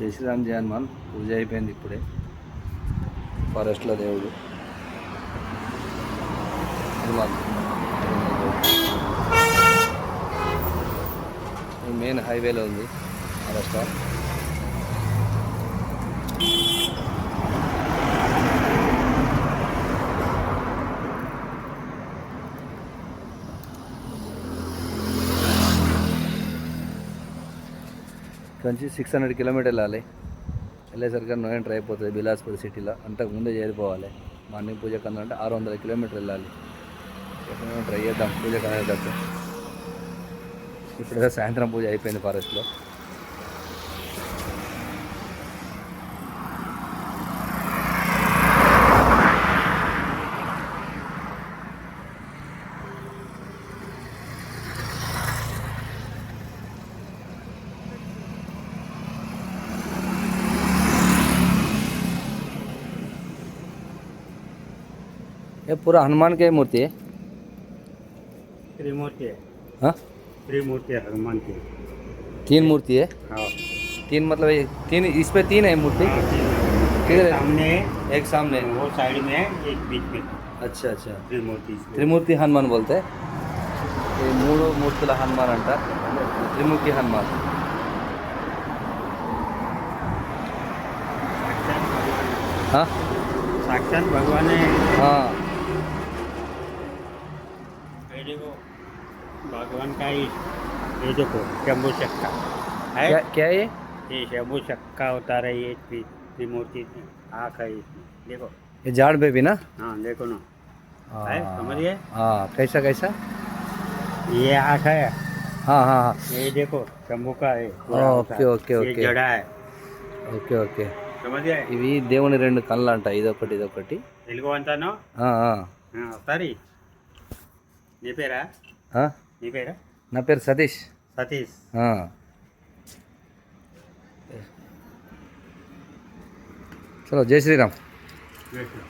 జై శ్రీరామ్ జై హనుమాన్ పూజ అయిపోయింది ఇప్పుడే. ఫారెస్ట్లో దేవుడు హనుమాన్ మెయిన్ హైవేలో ఉంది మహారాష్ట్ర. కొంచెం 600 కిలోమీటర్లు వెళ్ళాలి. వెళ్ళేసరికి 9 గంటలు అయిపోతుంది బిలాస్పూర్ సిటీలో. అంతకు ముందే చేరిపోవాలి. మార్నింగ్ పూజ కన్నా అంటే 600 కిలోమీటర్లు వెళ్ళాలి. ట్రై చేద్దాం పూజ కనేటట్టు. ఇప్పుడే సాయంత్రం పూజ అయిపోయింది ఫారెస్ట్లో. ये पूरा हनुमान की मूर्ति है? त्रिमूर्ति है। हाँ, त्रिमूर्ति है हनुमान की। 3 मूर्ति है? हाँ 3 मतलब ये 3, इस पे 3 है मूर्ति? हाँ, किधर है? सामने एक सामने। वो साइड में है, एक बीच में। अच्छा अच्छा, त्रिमूर्ति इसमें। त्रिमूर्ति हनुमान बोलते हैं. ये 3 మూర్తుల హనుమాన్ అంట. త్రిమూర్తి హనుమాన్. हाँ साक्षात भगवान है। हाँ ये देखो भगवान का ही, ये देखो शंभू चक्का है। क्या क्या है ये शंभू चक्का होता रही है, त्रिमूर्ति आँख है इसमें, देखो। ये झाड़ पे भी ना? हाँ देखो ना, हाँ है समझिए। हाँ, कैसा कैसा? ये आँख है। हाँ हाँ हाँ, ये देखो शंभू का है पूरा होता ओके है। ओके ये ओके जड़ा है, ఓకే ఓకే. समझिए। ఇవి దేవుని 2 కళ్ళు అంట. ఇదొకటి ఇదొకటి. తెలుగు అంటాను. సరి నీ పేరా? నీ పేరా? నా పేరు సతీష్. సతీష్. చలో జై శ్రీరామ్. Yes, sir.